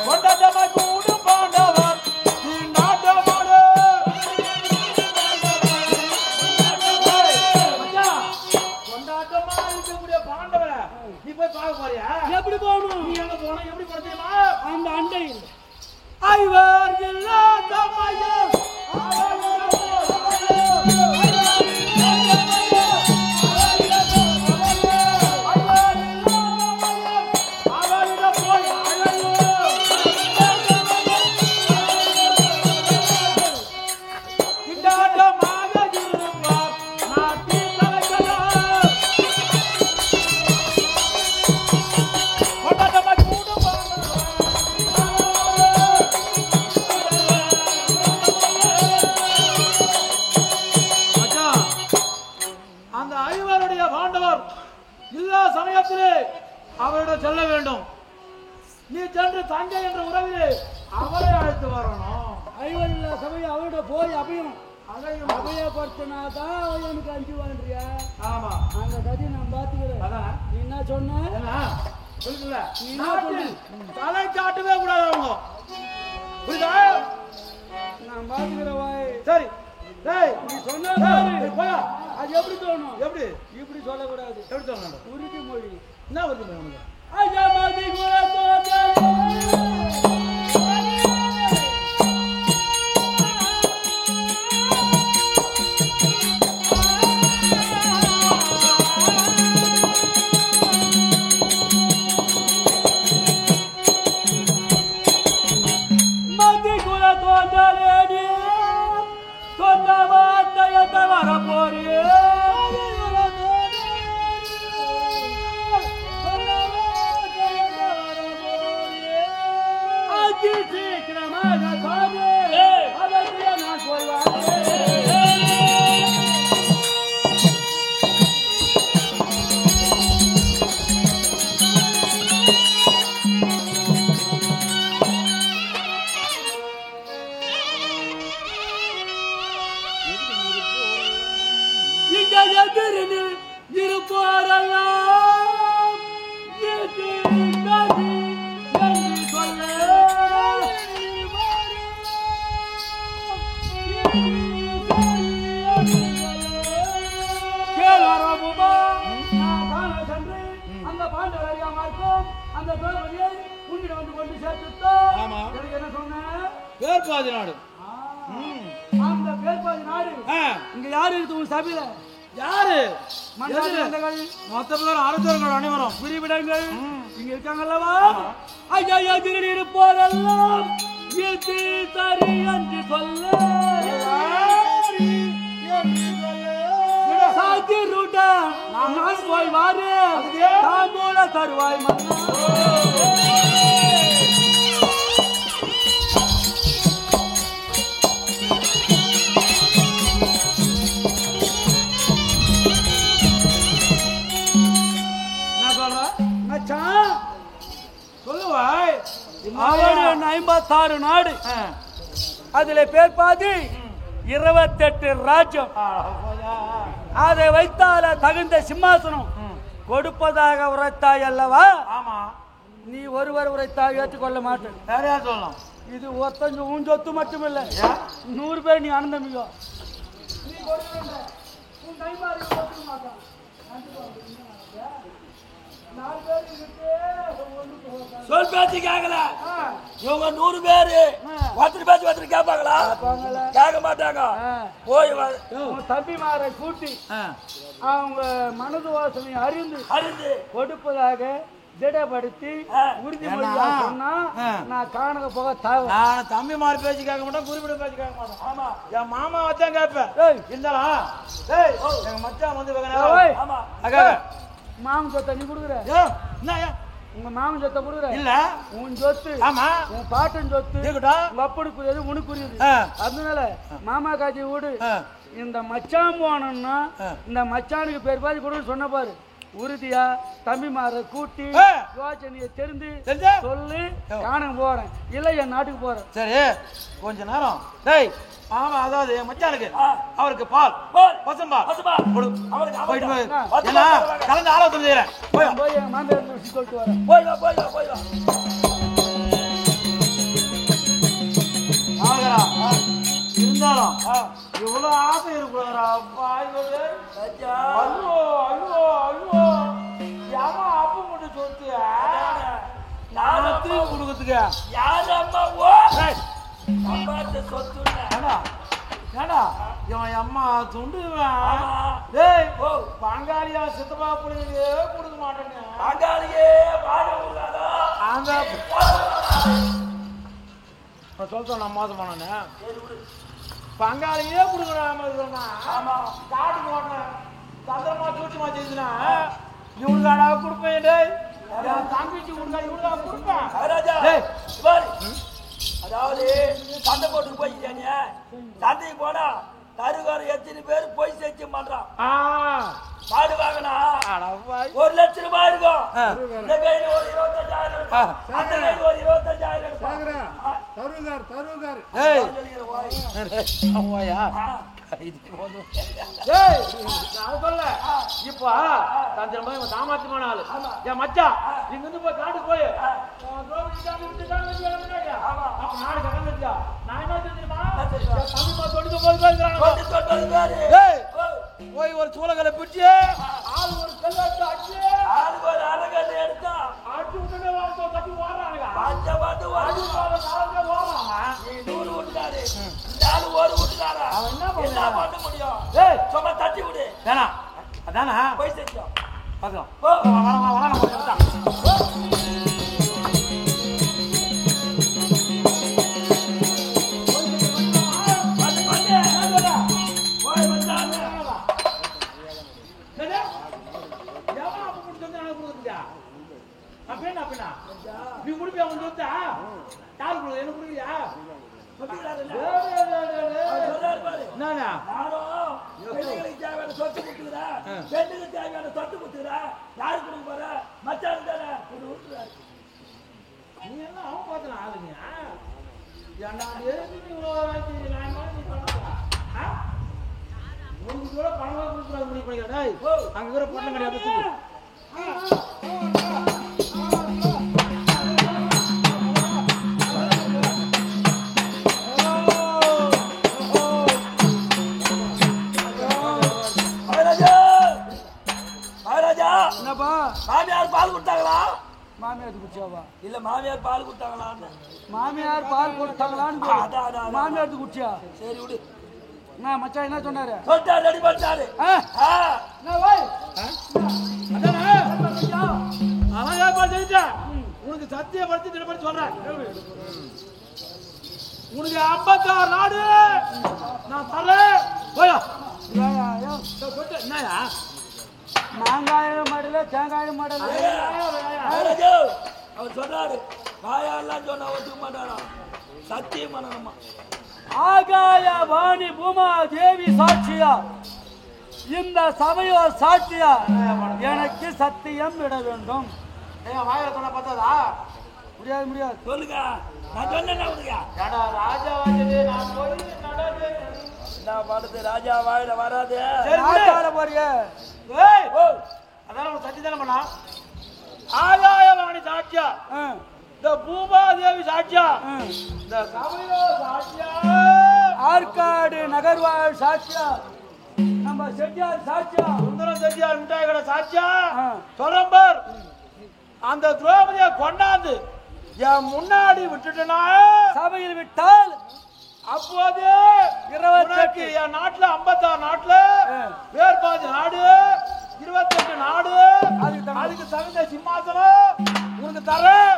கொண்டாட்டமாய் கூடும் பாண்டவர் நீ நாட்டமாடு. கொண்டாட்டமா இருக்கக்கூடிய பாண்டவரை நீ போய் பார்க்க போறியா? எப்படி போகணும்? நீ எங்க போன எப்படி போன தெரியுமா? அந்த அண்டையில் ஐவர் இல்லாத மயம் அவரிடம் செல்ல வேண்டும். நீ சென்று தங்கை என்ற உறவிலே அவரை அழைத்து வரணும். ஐவர் இல்ல சமயம் அவரோட போய் அபயம் அபயப்படுத்தினாதான் அவன் எனக்கு அஞ்சு வாழ்றியா? ஆமா, அந்த கதையை நான் பாத்துக்கிறேன். அதான் நீ என்ன சொன்ன? சொல்லுங்க. தலை காட்டவே கூடாது அவங்க. புரியுதா? நான் பாத்துக்கிறேன் வாய். சரி நீ சொன்ன அது எப்படி தோணும்? எப்படி இப்படி சொல்லக்கூடாது. எப்படி சொல்லணும்? உறுதி மொழி. என்ன உறுதி மொழி? அஜமதி குலத்தோன்றல் மதி குலத்தோன்றலேடி சொன்ன வார்த்தையத்தை வரப்போறியே. சீக்கிரமாக சாது அதற்கு நான் போய்வாங்க. இங்க எதிரில் இருப்போரெல்லாம் அந்த பாண்டவர் அறியாமற்கும் அந்த திரௌபதியை உன்னிடம் வந்து கொண்டு சேர்த்துட்டோம். என்ன சொன்ன? பேர்பாதி நாடு. அந்த பேர்பாதி நாடு இங்க யாரு இருக்கு உன் சபையில? யாரு? மண்டலங்கள் மொத்த பேர் அரசர்கள் அனைவரும் பிரிவிடங்கள் இங்க இருக்காங்கல்லவா? ஐயா எதிரில் இருப்போரெல்லாம் இது சரி என்று சொல்ல சாத்திருடன் நான் போய் வாரு தாம்பூல தருவாய் மன்னா சொல்லுவாய் 56 நாடு அதுல பேர் பாதி 28 ராஜ்யம் அதை வைத்தால தகுந்த சிம்மாசனம் கொடுப்பதாக உரைத்தாய் அல்லவா? ஆமா. நீ ஒருவர் உரைத்தாய் ஏற்றுக்கொள்ள மாட்டேன். வேற யார் சொல்லலாம்? இது ஒருத்தன் உன் சொத்து மட்டும் இல்ல 100 பேர் நீ அனந்தமிக்கோ. நீ உன் கைமாறி மாட்டான் சொல் பேச்சு கேட்கல. இவங்க 100 பேரு ஒருத்தர் பேச்சு ஒருத்தர் கேட்பாங்களா? கேட்க மாட்டாங்க. போய் தம்பிமாரை கூட்டி அவங்க மனது வாசனை அறிந்து கொடுப்பதாக திடப்படுத்தி உறுதிமொழியா சொன்னா நான் காணக போக தேவை. நான் தம்பி மாதிரி பேச்சு கேட்க மாட்டேன், குறிப்பிட்ட பேச்சு கேட்க மாட்டேன். ஆமா, என் மாமா வச்சான் கேட்பேன். இருந்தாலா எங்க மச்சான் வந்து மாமன் சொத்தை நீ கொடுக்குற? உங்க மாமன் சொத்தை கொடுக்குற இல்ல? உன் சொத்து. ஆமா, உன் பாட்டன் சொத்து. உங்க அப்பனுக்குரியது உனக்குரியது. அதனால மாமா காட்சி வீடு இந்த மச்சான் போனோம்னா இந்த மச்சானுக்கு பேர் பாதி கொடுன்னு சொன்ன பாரு. உறுதியா தம்பிமாரை கூட்டி யோசனையை தெரிந்து சொல்லி காணம் போறேன், இல்ல என் நாட்டுக்கு போறேன். சரி, கொஞ்ச நேரம். ஆமா, அதாவது என் மச்சானுக்கு அவருக்கு பால் பசும்பால் கலந்து ஆலோசனை செய்யறேன். போய் என் மாந்தர் சொல்லிட்டு வரேன். போய் இருந்தாலும் இவ்வளவு ஆசை இருக்கிறாரா? ஐயோ ஐயோ ஐயோ, ஏமா அப்ப மட்டும் சொல்லியா நான் தூக்கி கொடுக்கறதுக்கு? யாரு அம்மா? அம்மாட்ட சொத்து ஏடா இவன் அம்மா துண்டுவேன். பங்காளியா சித்தப்பா பிள்ளைங்களே கொடுக்க மாட்டேங்க. பங்காளியே சொல்றேன், நான் மோசம் பண்ணேன்னு பங்காளியே கொடுக்குறாம காட்டுக்கு ஓட்டினேன். சந்திரமா சூட்சமா செய்துனா இவனுக்காடா கொடுப்பேன். தம்பிச்சு கொடுக்கா இவனுக்கா கொடுப்பேன். அதாவது சண்டை போட்டு போய்க்கிட்டாங்க. சண்டைக்கு போனா தருகாரம் எத்தனை பேர் போய் செஞ்சு பண்றான். மாடு வாங்கினா 1 லட்சம் ரூபாய் இருக்கும். இந்த கையில ஒரு 25,000 இருக்கும், அந்த கையில ஒரு 25,000 இருக்கும். இப்ப தந்திரமா சாமர்த்தியமான ஆளு என் மச்சா. இங்க இருந்து போய் காட்டுக்கு போய் நாடு கட்டா நான் என்ன தெரியுமா போய் ஒரு சூளங்களை பிடிச்சி ஆள் ஒரு கல்லாட்டு அடிச்சு ஆளுக்கு ஒரு அரைக்கட்டு எடுத்தா அடிச்சு விட்டு தப்பி ஓடுறானுங்க. அஞ்ச பாட்டு நீ 100 விட்டுக்காரு, இந்த ஆளு 1 விட்டுக்காரா? அவன் என்ன பண்ண முடியும்? சும்மா தட்டி விடு. வேணா அதானா போய் செஞ்சோம். பார்க்கலாம். நீ குடிப்பியா? உன் சொத்தா யாரு குடு? என்ன குடிக்கிறியா? சொத்து குடுக்குறேன், பெண்ணுக்கு தேவையான சொத்து குடுக்குறேன். யாரு கொடுக்க போற? மச்சான் தானே நீ எல்லாம் அவன் பார்த்து ஆளுங்க. உங்களுக்கு கூட பணமாக கொடுக்குறாங்க முடிவு பண்ணிக்கிறேன். அங்க கூட பொண்ணு கிடையாது. மாமியார் பால் கொடுத்தாங்களா? மாமியார் குடிச்சாவா? இல்ல மாமியார் பால் கொடுத்தாங்களான்னு. மாமியார் பால் கொடுத்தாங்களான்னு மாமியார் குடிச்சா? சரி விடு. நான் மச்சான் என்ன சொன்னாரு? சொல்லிட்டாரு, ரெடி பண்ணிட்டாரு. உனக்கு சத்தியப்படுத்தி திடப்படி சொல்றேன். உனக்கு 56 நாடு நான் தரேன். போயா என்னயா மாங்காயம் மாடல தேங்காயம் மாடல அவர் சொல்றாரு காயெல்லாம் சொன்னா ஒத்துக்க மாட்டாரா சத்தியம் பண்ணணுமா ஆகாய வாணி பூமா தேவி சாட்சியா இந்த சபையோ சாட்சியா எனக்கு சத்தியம் விட வேண்டும். வாயில சொல்ல பார்த்ததா முடியாது முடியாது சொல்லுங்க நான் சொன்னேன்னா விடுங்க ராஜா வாஜது நான் போய் நடந்து நான் படுத்து ராஜா வாயில வராது போறிய அதான் நம்ம சத்தி தானே பண்ணா ஆகாயவாணி சாட்சியா இந்த பூமாதேவி சாட்சியா இந்த சபையோ சாட்சியா ஆற்காடு நகர்வாழ் சாட்சியா நம்ம செட்டியார் சாட்சியா சுந்தரம் செட்டியார் மிட்டாய் கடை சாட்சியா சொல்றேன் அந்த திரௌபதியை கொண்டாந்து என் முன்னாடி விட்டுட்டனா சபையில் விட்டால் அப்போது 28 என் நாட்டுல 56 நாட்டுல வேறுபாதி நாடு 28 நாடு அதுக்கு தகுந்த சிம்மாசனம் உனக்கு தரேன்.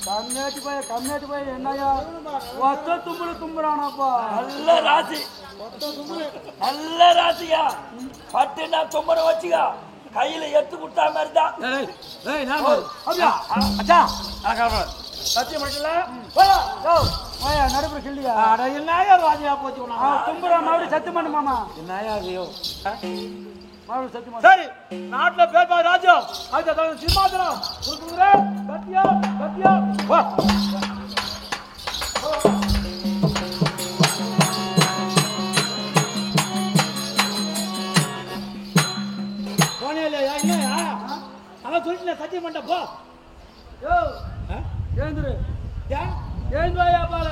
கம்மியாட்டி போய் என்னையா ஒத்த தும்புல தும்புறானப்பா நல்ல ராசி நல்ல ராசியா பட்டு நான் தும்பரை வச்சுக்கா கையில எடுத்து கொடுத்தா மாதிரி தான் சத்தியம் பண்ணல நடுப்புற கிள்ளியா என்னையா ராஜியா போச்சு தும்புறா மறுபடியும் சத்து பண்ணு மாமா என்னையா மறுபடியும் சத்து பண்ணு. சரி நாட்டுல பேர்பா ராஜ்யம் அது சிம்மாசனம் கொடுக்குறேன். சத்தியம் சத்தியம் வா அவன் சொல்லிட்டு சத்தியம் பண்ண போ எழுந்துரு எழுந்துவாயா பால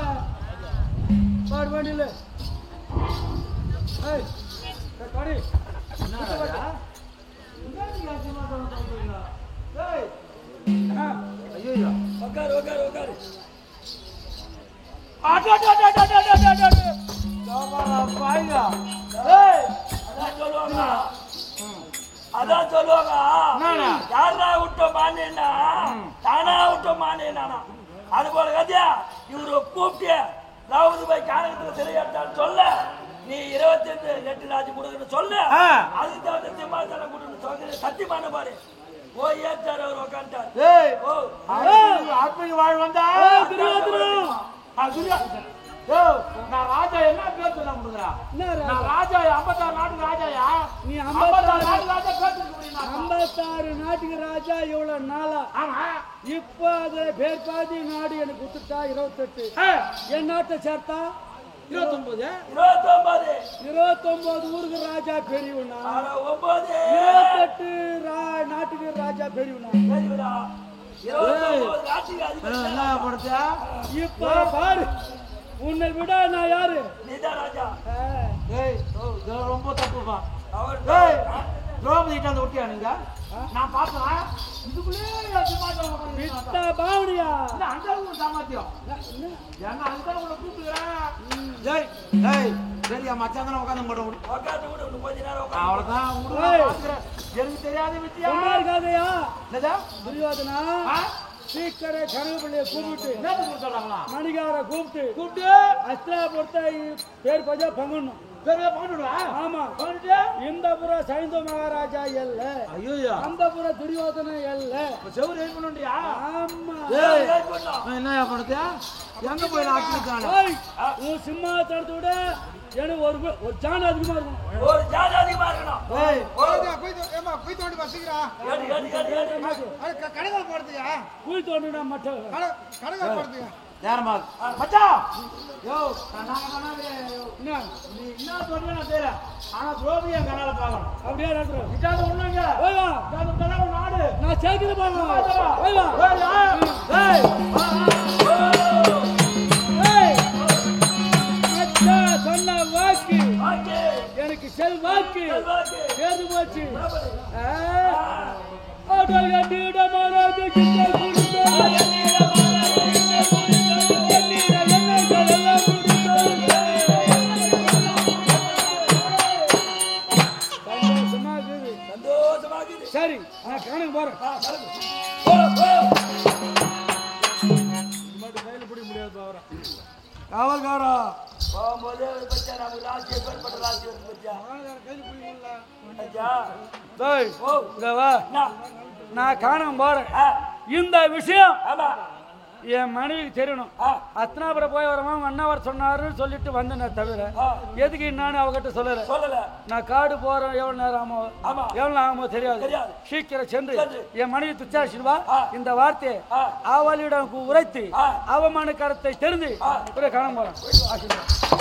பாடு வண்டியில் கடி ஐயோ உட்காரு உட்காரு உட்காரு அதான் சொல்லுவாங்க யாரா விட்ட மானேன்னா தானா விட்ட மானேனா அது போல கத்தியா இவரு கூப்பிட்டு ராவுது போய் காலகட்டத்தில் சிறையாட்டான்னு சொல்ல நீ 28 ராஜி கொடுக்கணும் சொல்லு அதுக்கு தகுந்த சிம்மாசனம் கொடுக்கணும் சொல்ல சத்தியமான பாரு போய் ஏற்றாரு அவர் உட்காந்துட்டாரு ஆத்மீக வாழ் வந்தா நான் ராஜா என்ன பேர் சொல்ல முடியுதா நான் ராஜா 56 நாட்டுக்கு ராஜாயா நீ 56 நாட்டு ராஜா பேர் சொல்ல முடியுமா 56 நாட்டுக்கு ராஜா இவ்வளவு நாளா ஆமா இப்ப அது பேர் பாதி நாடு எனக்கு கொடுத்துட்டா 28 என் நாட்டை சேர்த்தா 29 29 ஊருக்கு ராஜா பெரியவனா 9 28 நாட்டுக்கு ராஜா பெரியவனா என்ன படுத்தா இப்ப பாரு உன்னை விட நான் யாரு நீதான் ராஜா ரொம்ப தப்புப்பா அவர் திரௌபதி கிட்ட வந்து ஒட்டியா நீங்க நான் பார்த்தேன் இதுக்குள்ளே விட்டா பாவனியா அந்த சாமர்த்தியம் ஏன்னா அதுதான் உங்களை கூப்பிட்டுக்கிறேன் சரியா மச்சான் தானே உட்காந்து போட உட்காந்து விடு கொஞ்ச நேரம் உட்காந்து அவ்வளவுதான் எனக்கு தெரியாத வித்தியா இருக்காதையா என்னதா துரியோதனா சீக்கரை கனவுபிள்ளைய கூப்பிட்டு என்ன சொல்றாங்களா மணிகார கூப்பிட்டு அஸ்திராபுரத்தை பேர் பஜா பங்கணும் பெரிய பாண்டுடா ஆமா பாண்டுட்டு இந்த புற சைந்த மகாராஜா எல்ல ஐயோ அந்த புற துரியோதன எல்ல செவுரு ஏன் பண்ணுண்டியா ஆமா என்னயா படுத்தியா எங்க போய் ஆக்கிட்டானே உன் சிம்மாசனத்தை விட எனக்கு ஒரு ஜான் அதிகமா இருக்கும் ஒரு ஜாதி அதிகமா இருக்கணும் போய் தோண்டி வசிக்கிறா கடைகள் போடுறியா குழி தோண்டினா மட்டும் கடைகள் போடுறியா நேரமா மச்சான் யோ நான் என்ன நீ என்ன சொல்றேன்னு நான் தெரியல ஆனா திரௌபதியை கனால பார்க்கணும் அப்படியே நடத்துறோம் இட்டாத ஒண்ணுங்க போய் வா இட்டாத தடவை நாடு நான் சேர்க்கிற பாருங்க போய் வா சொன்ன வாக்கு எனக்கு செல் வாக்கு சேர்ந்து போச்சு சரி நான் கணக்கு போறேன் மட்டும் கையில பிடிக்க முடியாது பாவரா காவல்காரா போகும்போதே ஒரு பச்சா நமக்கு ராசி ஏற்பட்ட ராசி வந்து பச்சா கையில் பிடிக்கல ஐயா டேய் ஓ இங்க வா என்ன? நான் காணாம போறேன் ஆ, இந்த விஷயம் ஆமா என் மனைவிக்கு தெரியணும் ஆ, அத்தனாபுரம் போய் வரமா அண்ணா வர சொன்னாருன்னு சொல்லிட்டு வந்தேனே தவிர ஆ, எதுக்கு நானும் அவகிட்ட சொல்லல சொல்லல நான் காடு போறேன் எவ்வளவு நேரம் ஆகுமோ ஆமா எவ்வளவு நேரம் ஆகுமோ தெரியாது தெரியாது. சீக்கிரம் சென்று சென்று. என் மனைவி துச்சாசிவா ஆ. இந்த வார்த்தையை ஆ, அவளிடம் உரைத்து ஆ. அவமான கருத்தை தெரிந்து ஒரு காண போறேன் ஆசீர்வாதம்.